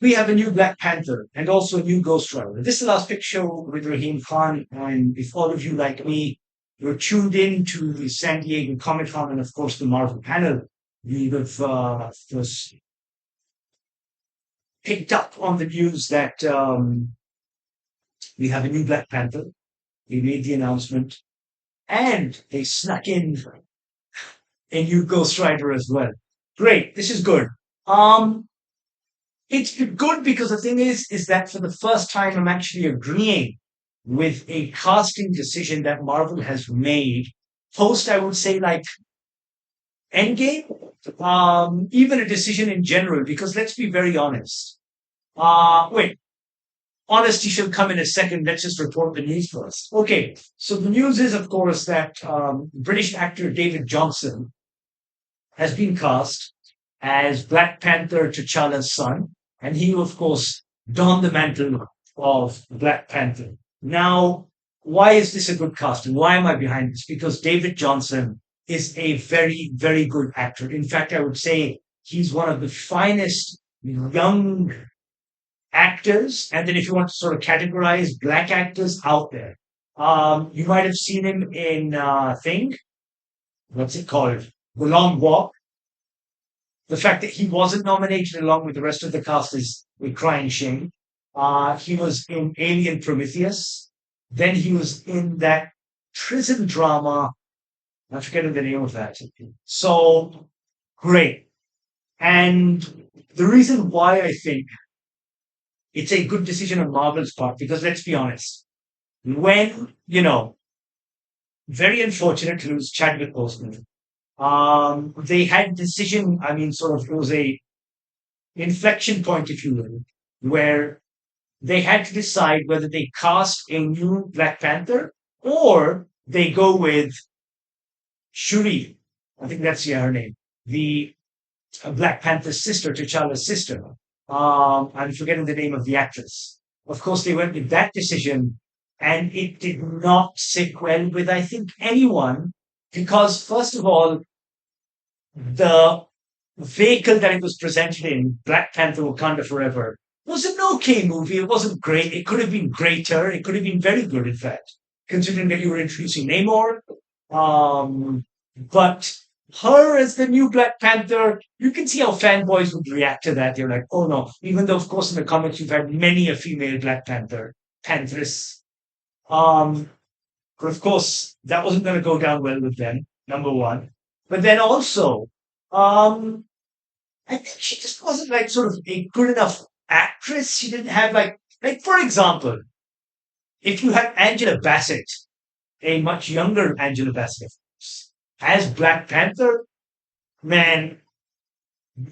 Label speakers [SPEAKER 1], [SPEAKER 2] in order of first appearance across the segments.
[SPEAKER 1] we have a new Black Panther and also a new Ghost Rider. This is the last picture with Rahim Khan, and if all of you like me, you're tuned in to the San Diego Comic Con and of course the Marvel panel, you would have just picked up on the news that we have a new Black Panther. We made the announcement, and they snuck in a new Ghost Rider as well. Great, this is good. Um, it's good because the thing is that for the first time, I'm actually agreeing with a casting decision that Marvel has made. Post, I would say, like Endgame, even a decision in general. Because let's be very honest. Wait, honesty should come in a second. Let's just report the news first. Okay, so the news is, of course, that British actor David Johnson has been cast as Black Panther T'Challa's son, and he, of course, donned the mantle of Black Panther. Now, why is this a good cast, and why am I behind this? Because David Johnson is a very, very good actor. In fact, I would say he's one of the finest young actors, and then if you want to sort of categorize black actors out there, you might have seen him in Thing. What's it called? The Long Walk. The fact that he wasn't nominated along with the rest of the cast is a crying shame. He was in Alien Prometheus. Then he was in that prison drama. I'm forgetting the name of that. So great. And the reason why I think it's a good decision on Marvel's part, because let's be honest, when, very unfortunate to lose Chadwick Boseman. They had decision, I mean, sort of, it was a inflection point, if you will, where they had to decide whether they cast a new Black Panther or they go with Shuri. I think that's her name. The Black Panther's sister, T'Challa's sister. I'm forgetting the name of the actress. Of course, they went with that decision, and it did not sit well with, I think, anyone, because, first of all, the vehicle that it was presented in, Black Panther Wakanda Forever, was an okay movie. It wasn't great. It could have been greater. It could have been very good, in fact, considering that you were introducing Namor. But her as the new Black Panther, you can see how fanboys would react to that. They're like, oh no. Even though, of course, in the comics, you've had many a female Black Panther, Pantheress. Um, but of course, that wasn't going to go down well with them, number one. But then also, I think she just wasn't like sort of a good enough actress. She didn't have like for example, if you had Angela Bassett, a much younger Angela Bassett, as Black Panther, man,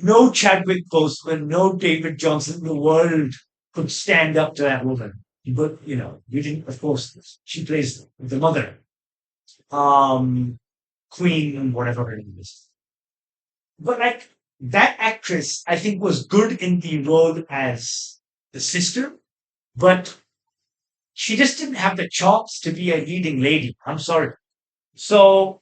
[SPEAKER 1] no Chadwick Boseman, no David Johnson in the world could stand up to that woman. But you didn't. Of course, she plays the mother, um, Queen, whatever her name is. But like that actress, I think was good in the role as the sister, but she just didn't have the chops to be a leading lady. I'm sorry. So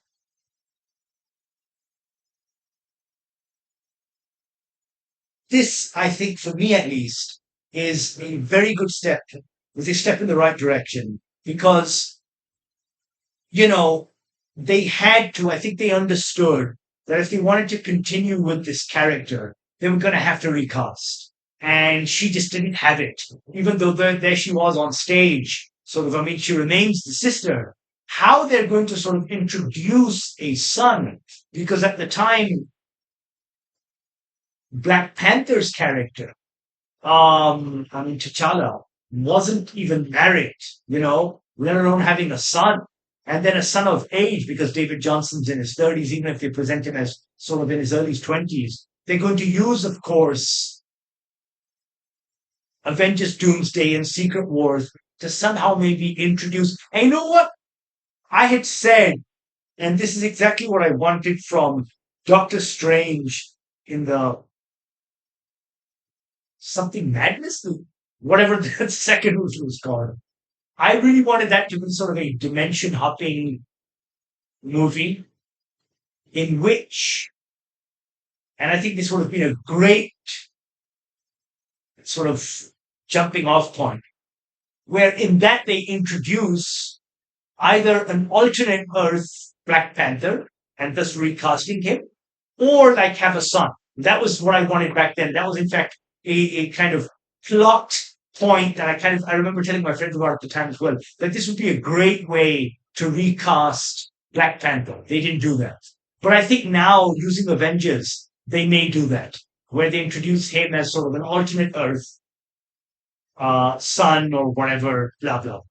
[SPEAKER 1] this, I think, for me at least, is a very good step, was a step in the right direction because, you know, they had to, I think they understood that if they wanted to continue with this character, they were going to have to recast. And she just didn't have it. Even though there she was on stage, sort of, I mean, she remains the sister. How they're going to sort of introduce a son, because at the time, Black Panther's character, I mean, T'Challa wasn't even married, let alone having a son. And then a son of age, because David Johnson's in his 30s, even if they present him as sort of in his early 20s. They're going to use, of course, Avengers Doomsday and Secret Wars to somehow maybe introduce. And you know what? I had said, and this is exactly what I wanted from Doctor Strange in the something madness, whatever the second movie was called. I really wanted that to be sort of a dimension hopping movie in which, and I think this would have been a great sort of jumping off point, where in that they introduce either an alternate Earth Black Panther and thus recasting him, or like have a son. That was what I wanted back then. That was in fact a kind of plot point that I remember telling my friends about at the time as well, that this would be a great way to recast Black Panther. They didn't do that. But I think now using Avengers, they may do that, where they introduce him as sort of an alternate Earth, son or whatever, blah blah.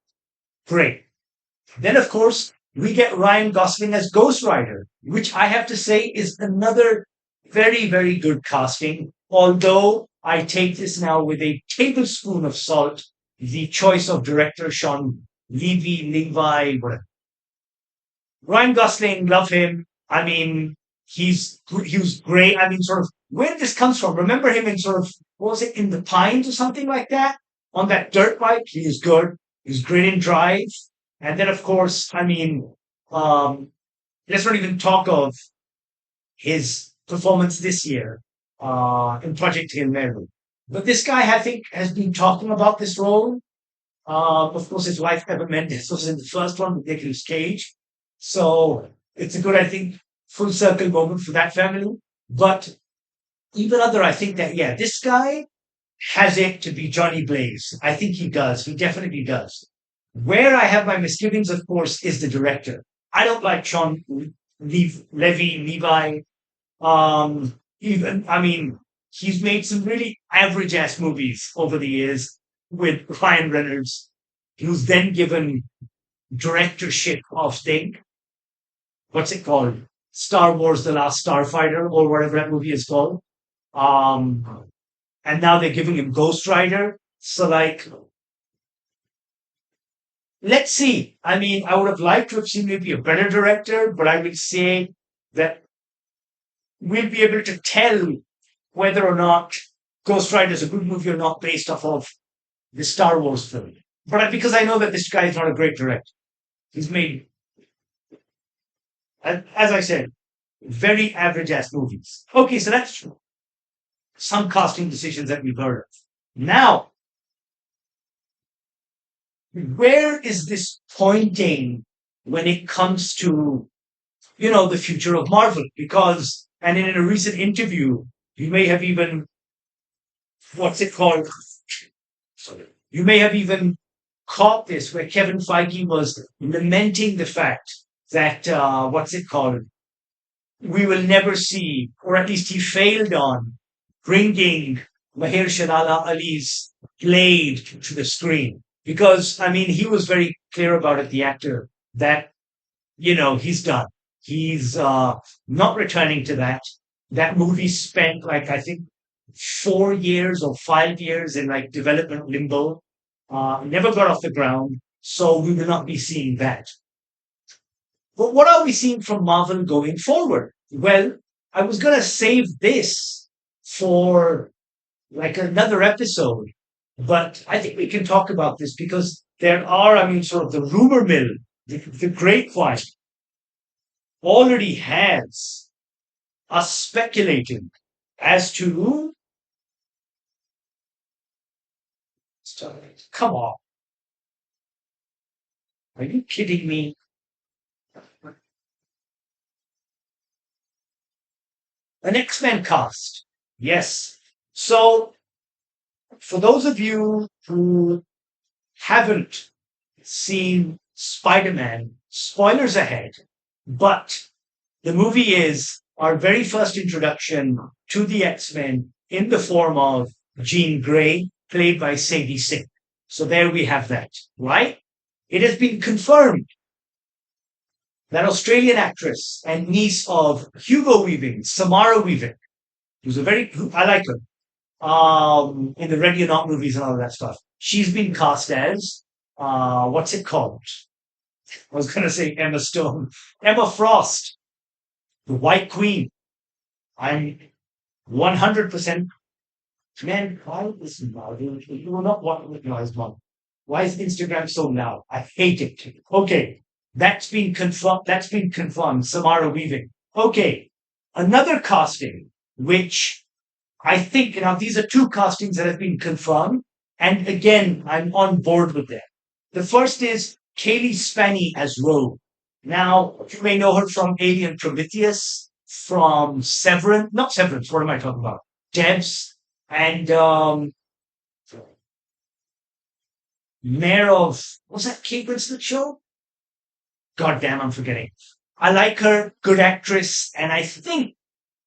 [SPEAKER 1] Great. Then, of course, we get Ryan Gosling as Ghost Rider, which I have to say is another very, very good casting. Although I take this now with a tablespoon of salt, the choice of director Sean Levi, whatever. Ryan Gosling, love him. I mean, he was great. I mean, sort of where this comes from. Remember him in sort of what was it, In the Pines or something like that? On that dirt bike, he is good. He's great in Drive. And then, of course, I mean, um, let's not even talk of his performance this year in Project Hail Mary. But this guy, I think, has been talking about this role. Of course, his wife, Eva Mendes, was in the first one with Nicolas Cage. So it's a good, I think, full circle moment for that family. But even other, I think that, yeah, this guy has it to be Johnny Blaze. I think he does. He definitely does. Where I have my misgivings, of course, is the director. I don't like Levi. Even, I mean, he's made some really average ass movies over the years with Ryan Reynolds. He was then given directorship of thing. What's it called? Star Wars: The Last Starfighter, or whatever that movie is called. Um, and now they're giving him Ghost Rider. So, like, let's see. I mean, I would have liked to have seen maybe a better director, but I would say that we'll be able to tell whether or not Ghost Rider is a good movie or not based off of the Star Wars film. But because I know that this guy is not a great director, he's made, as I said, very average ass movies. Okay, so that's some casting decisions that we've heard of. Now, where is this pointing when it comes to, the future of Marvel? Because, and in a recent interview, you may have even, what's it called? Sorry. You may have even caught this where Kevin Feige was lamenting the fact that, what's it called? We will never see, or at least he failed on bringing Mahershala Ali's Blade to the screen. Because, I mean, he was very clear about it, the actor, that, he's done. He's not returning to that. That movie spent, like, I think, 4 years or 5 years in, like, development limbo. Never got off the ground. So we will not be seeing that. But what are we seeing from Marvel going forward? Well, I was going to save this for like another episode, but I think we can talk about this because there are, I mean, sort of the rumor mill, the grapevine already has us speculating as to, come on, are you kidding me? An X-Men cast. Yes. So for those of you who haven't seen Spider-Man, spoilers ahead, but the movie is our very first introduction to the X-Men in the form of Jean Grey, played by Sadie Sink. So there we have that, right? It has been confirmed that Australian actress and niece of Hugo Weaving, Samara Weaving, I like her, in the Ready or Not movies and all that stuff. She's been cast as, what's it called? I was going to say Emma Stone. Emma Frost, the White Queen. I'm 100%. Man, why is Marvel? You will not want to recognize Marvel. Why is Instagram so loud? I hate it. Okay, that's been confirmed. That's been confirmed. Samara Weaving. Okay, another casting, which I think now these are two castings that have been confirmed, and again, I'm on board with them. The first is Kaylee Spaney as Rogue. Now, you may know her from Alien Prometheus, from Severance, not Severance, what am I talking about? Devs, and Mayor of, was that Kate Winslet show? God damn, I'm forgetting. I like her, good actress, and I think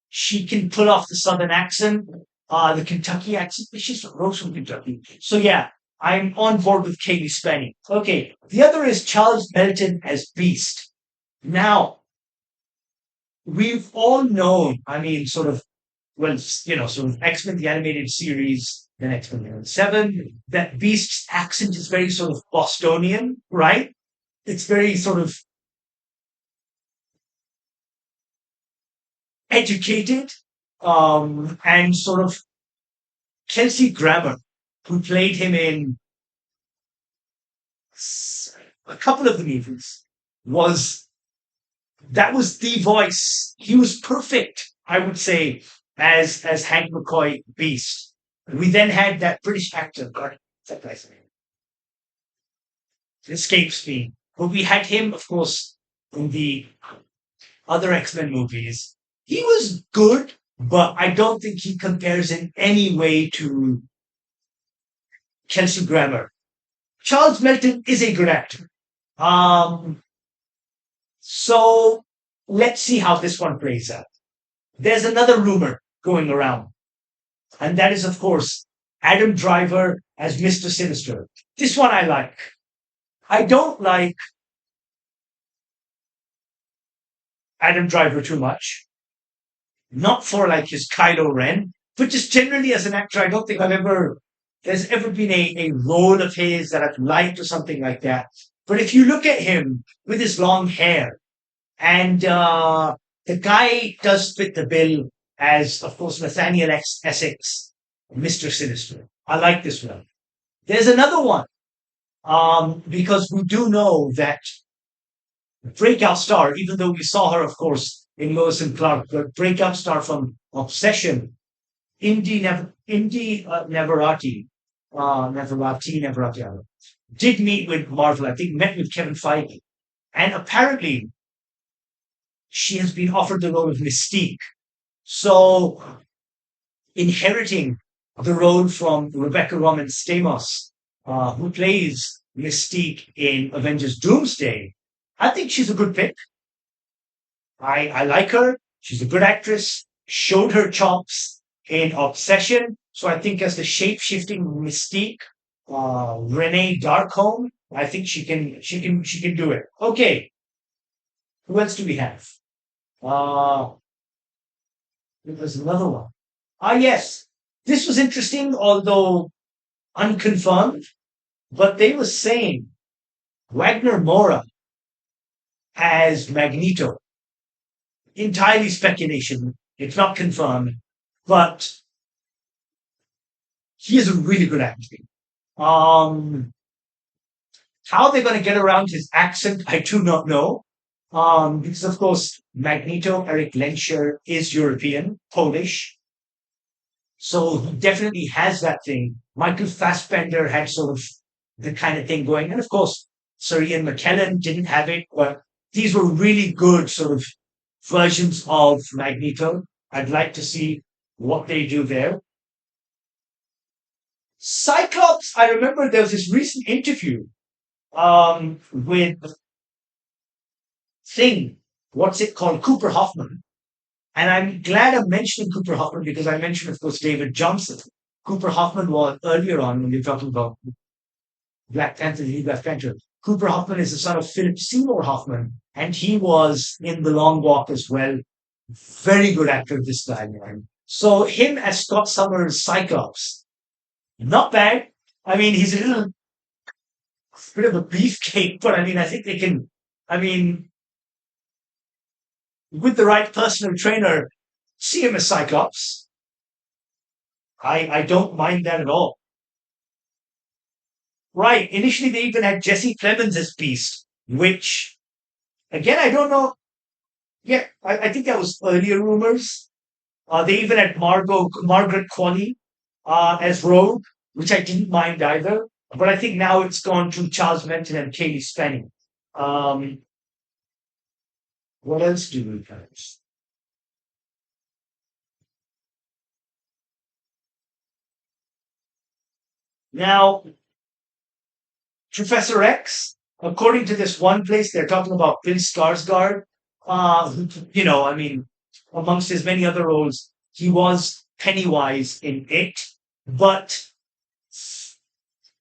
[SPEAKER 1] she can pull off the Southern accent, the Kentucky accent, but she's Rose from Kentucky. So yeah, I'm on board with Katie Spaney. Okay, the other is Charles Melton as Beast. Now, we've all known, I mean, sort of, well, sort of X-Men, the animated series, then X-Men 7, that Beast's accent is very sort of Bostonian, right? It's very sort of educated, and sort of Kelsey Grammer, who played him in a couple of the movies, was that was the voice. He was perfect, I would say, as Hank McCoy Beast. We then had that British actor, God, that guy's name escapes me, but we had him, of course, in the other X-Men movies. He was good, but I don't think he compares in any way to Kelsey Grammer. Charles Melton is a good actor. Um, so let's see how this one plays out. There's another rumor going around, and that is, of course, Adam Driver as Mr. Sinister. This one I like. I don't like Adam Driver too much, not for like his Kylo Ren, but just generally as an actor, I don't think there's ever been a role of his that I've liked or something like that. But if you look at him with his long hair, and the guy does fit the bill as, of course, Nathaniel Essex, Mr. Sinister. I like this one. There's another one, because we do know that breakout star, even though we saw her, of course, in Lois and Clark, but breakout star from Obsession, Indy Neverati, Neverati, I don't know, did meet with Marvel. I think met with Kevin Feige, and apparently she has been offered the role of Mystique. So inheriting the role from Rebecca Roman Stamos, who plays Mystique in Avengers Doomsday, I think she's a good pick. I like her. She's a good actress. Showed her chops in Obsession. So I think as the shape-shifting Mystique, Renee Darkholme, I think she can do it. Okay, who else do we have? Uh, there's another one. Ah, yes, this was interesting, although unconfirmed. But they were saying Wagner Moura as Magneto. Entirely speculation. It's not confirmed, but he is a really good actor. Um, how they're going to get around his accent, I do not know. Because of course, Magneto, Eric Lenscher, is European, Polish, so he definitely has that thing. Michael Fassbender had sort of the kind of thing going, and of course, Sir Ian McKellen didn't have it, but these were really good sort of versions of Magneto. I'd like to see what they do there. Cyclops, I remember there was this recent interview with Thing, what's it called? Cooper Hoffman. And I'm glad I'm mentioning Cooper Hoffman because I mentioned, of course, David Johnson. Cooper Hoffman was earlier on when we were talking about Black Panther, the Black Panther. Cooper Hoffman is the son of Philip Seymour Hoffman, and he was in The Long Walk as well. Very good actor this time, man. So him as Scott Summers' Cyclops, not bad. I mean, he's a little bit of a beefcake, but I mean, I think they can. I mean, with the right personal trainer, see him as Cyclops. I don't mind that at all. Right. Initially, they even had Jesse Plemons as Beast, which, again, I don't know. Yeah, I think that was earlier rumors. They even had Margaret Qualley as Rogue, which I didn't mind either. But I think now it's gone to Charles Menton and Katie Spenny. Um, what else do we have? Now, Professor X, according to this one place, they're talking about Bill Skarsgård. I mean, amongst his many other roles, he was Pennywise in It, but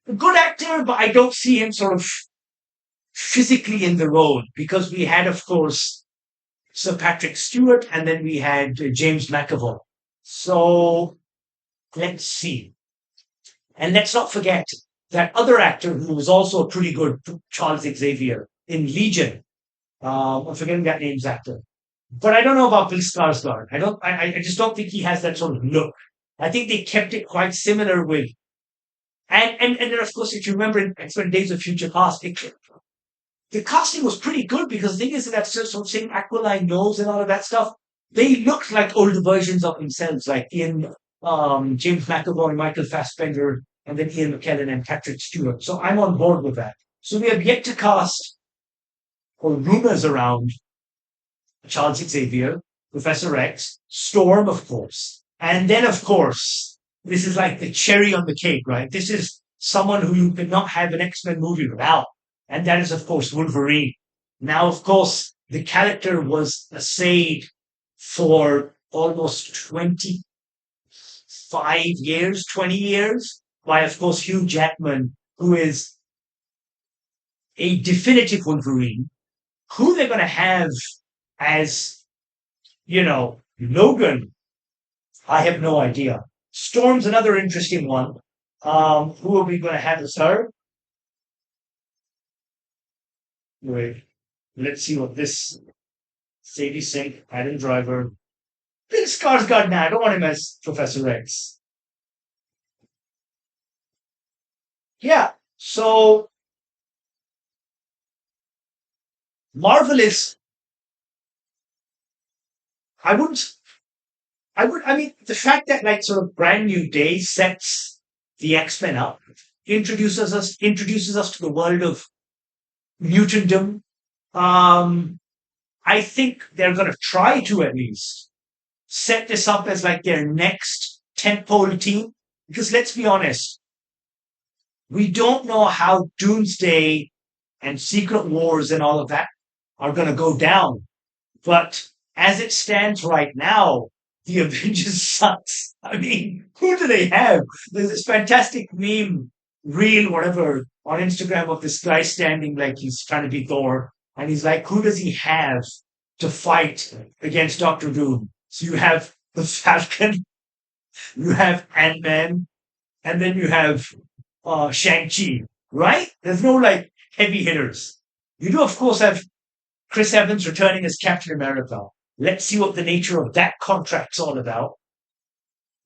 [SPEAKER 1] a good actor, but I don't see him sort of physically in the role because we had, of course, Sir Patrick Stewart and then we had James McAvoy. So let's see. And let's not forget that other actor who was also pretty good, Charles Xavier in Legion. I'm forgetting that name's actor. But I don't know about Bill Skarsgård. I just don't think he has that sort of look. I think they kept it quite similar with, and then of course, if you remember in X-Men Days of Future Past, the casting was pretty good because the thing is that sort of same aquiline nose and all of that stuff, they looked like older versions of themselves, like Ian, James McAvoy, Michael Fassbender, and then Ian McKellen and Patrick Stewart. So I'm on board with that. So we have yet to cast or rumors around Charles Xavier, Professor X, Storm, of course. And then, of course, this is like the cherry on the cake, right? This is someone who you could not have an X-Men movie without. And that is, of course, Wolverine. Now, of course, the character was essayed for almost 25 years, 20 years by, of course, Hugh Jackman, who is a definitive Wolverine. Who they're going to have as, Logan, I have no idea. Storm's another interesting one. Who are we going to have as her? Wait, let's see what this Sadie Sink, Adam Driver. Bill Skarsgård now. I don't want him as Professor X. Yeah. So Marvel is. I wouldn't. I mean, the fact that like sort of Brand New Day sets the X Men up, introduces us to the world of mutantdom. Um, I think they're going to try to at least set this up as like their next tentpole team. Because let's be honest, we don't know how Doomsday and Secret Wars and all of that are going to go down. But as it stands right now, the Avengers sucks. I mean, who do they have? There's this fantastic meme, reel, whatever, on Instagram of this guy standing like he's trying to be Thor. And he's like, who does he have to fight against Doctor Doom? So you have the Falcon, you have Ant-Man, and then you have Shang-Chi, right? There's no like heavy hitters. You do, of course, have Chris Evans returning as Captain America. Let's see what the nature of that contract's all about.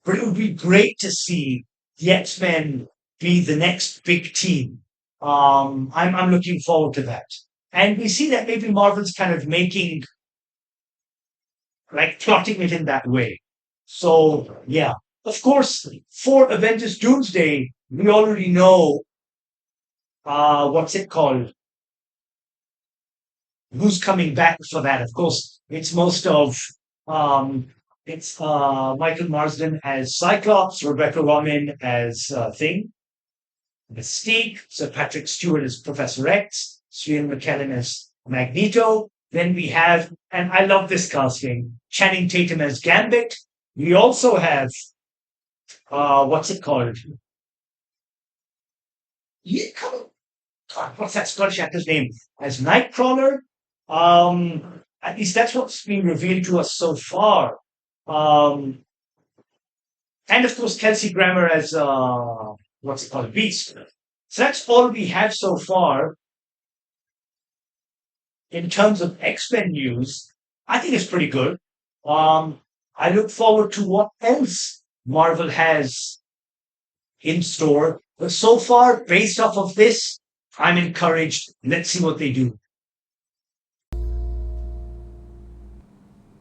[SPEAKER 1] But it would be great to see the X-Men be the next big team. I'm looking forward to that. And we see that maybe Marvel's kind of making, like, plotting it in that way. So, yeah. Of course, for Avengers Doomsday, we already know, what's it called? Who's coming back for that? Of course, it's most of it's Michael Marsden as Cyclops, Rebecca Romaine as Thing, Mystique, Sir Patrick Stewart as Professor X, Ian McKellen as Magneto. Then we have, and I love this casting, Channing Tatum as Gambit. We also have what's it called? Yeah, God, what's that Scottish actor's name? As Nightcrawler. At least that's what's been revealed to us so far. Um, and of course, Kelsey Grammer as what's it called, Beast. So that's all we have so far in terms of X-Men news. I think it's pretty good. I look forward to what else Marvel has in store. But so far, based off of this, I'm encouraged. Let's see what they do.